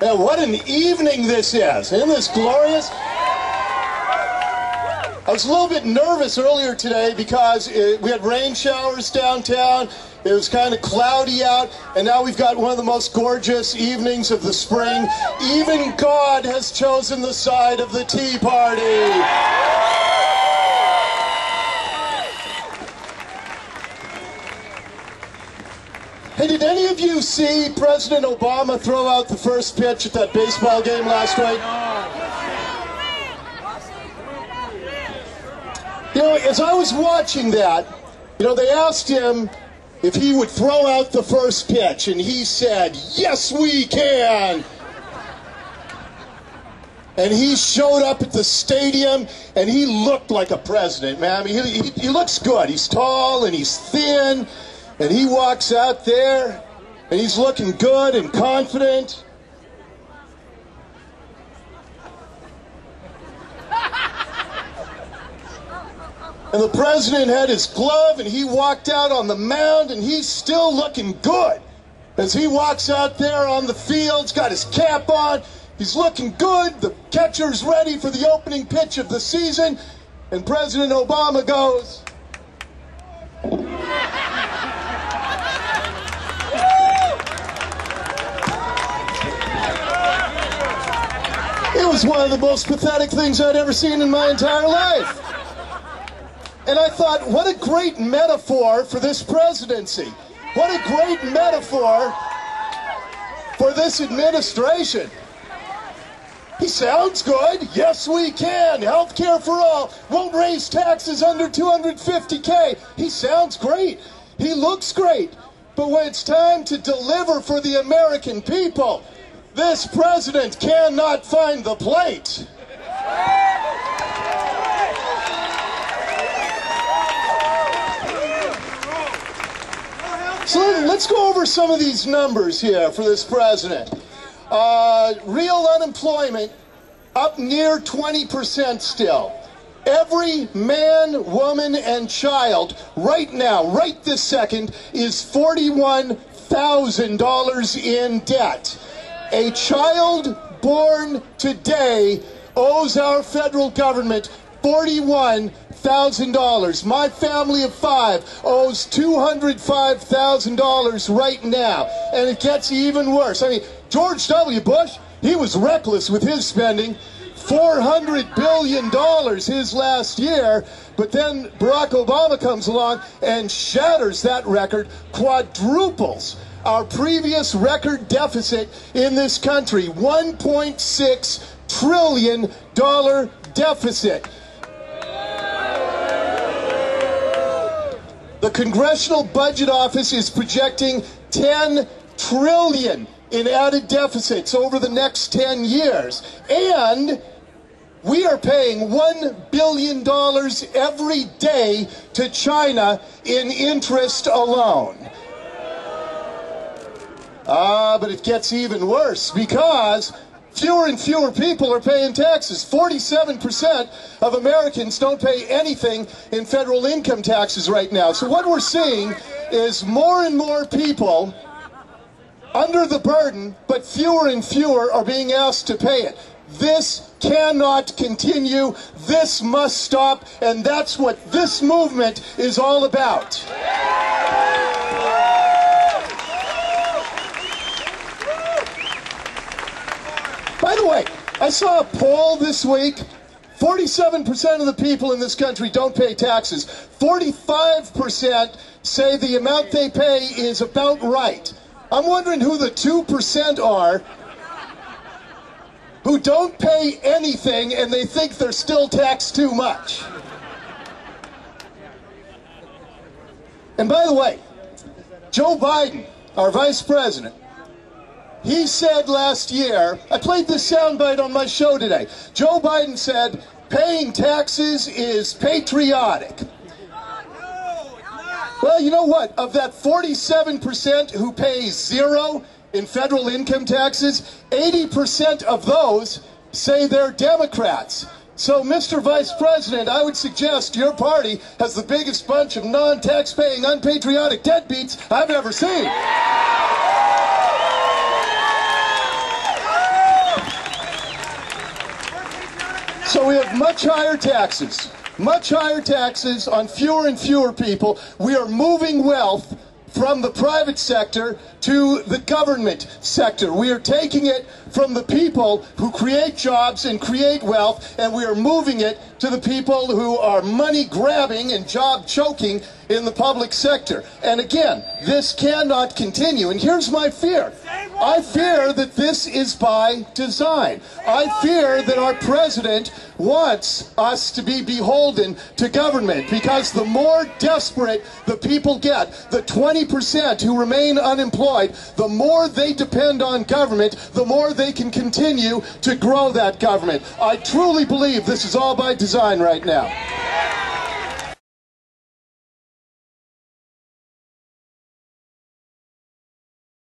And what an evening this is. Isn't this glorious? I was a little bit nervous earlier today because we had rain showers downtown. It was kind of cloudy out, and now we've got one of the most gorgeous evenings of the spring. Even God has chosen the side of the Tea Party. Hey, did any of you see President Obama throw out the first pitch at that baseball game last night? You know, as I was watching that, you know, they asked him if he would throw out the first pitch, and he said, "Yes, we can." And he showed up at the stadium, and he looked like a president, man. I mean, he looks good. He's tall, and he's thin. And he walks out there, and he's looking good and confident. And the president had his glove, and he walked out on the mound, and he's still looking good. As he walks out there on the field, he's got his cap on, he's looking good. The catcher's ready for the opening pitch of the season, and President Obama goes... It was one of the most pathetic things I'd ever seen in my entire life. And I thought, what a great metaphor for this presidency. What a great metaphor for this administration. He sounds good. Yes, we can. Health care for all. Won't raise taxes under $250K. He sounds great. He looks great. But when it's time to deliver for the American people, this president cannot find the plate. So let's go over some of these numbers here for this president. Real unemployment up near 20% still. Every man, woman, and child right now, right this second, is $41,000 in debt. A child born today owes our federal government $41,000. My family of 5 owes $205,000 right now, and it gets even worse. I mean, George W. Bush, he was reckless with his spending. $400 billion his last year, but then Barack Obama comes along and shatters that record, quadruples our previous record deficit in this country, $1.6 trillion deficit. The Congressional Budget Office is projecting $10 trillion in added deficits over the next 10 years. And we are paying $1 billion every day to China in interest alone. But it gets even worse because fewer and fewer people are paying taxes. 47% of Americans don't pay anything in federal income taxes right now. So what we're seeing is more and more people under the burden, but fewer and fewer are being asked to pay it. This cannot continue. This must stop, and that's what this movement is all about. By the way, I saw a poll this week. 47% of the people in this country don't pay taxes. 45% say the amount they pay is about right. I'm wondering who the 2% are who don't pay anything and they think they're still taxed too much. And by the way, Joe Biden, our vice president, he said last year, I played this soundbite on my show today. Joe Biden said, paying taxes is patriotic. Well, you know what? Of that 47% who pay zero in federal income taxes, 80% of those say they're Democrats. So, Mr. Vice President, I would suggest your party has the biggest bunch of non-tax-paying, unpatriotic deadbeats I've ever seen. So we have much higher taxes on fewer and fewer people. We are moving wealth from the private sector to the government sector. We are taking it from the people who create jobs and create wealth, and we are moving it to the people who are money grabbing and job choking in the public sector. And again, this cannot continue. And here's my fear. I fear that this is by design. I fear that our president wants us to be beholden to government, because the more desperate the people get, the 20% who remain unemployed, the more they depend on government, the more they can continue to grow that government. I truly believe this is all by design right now.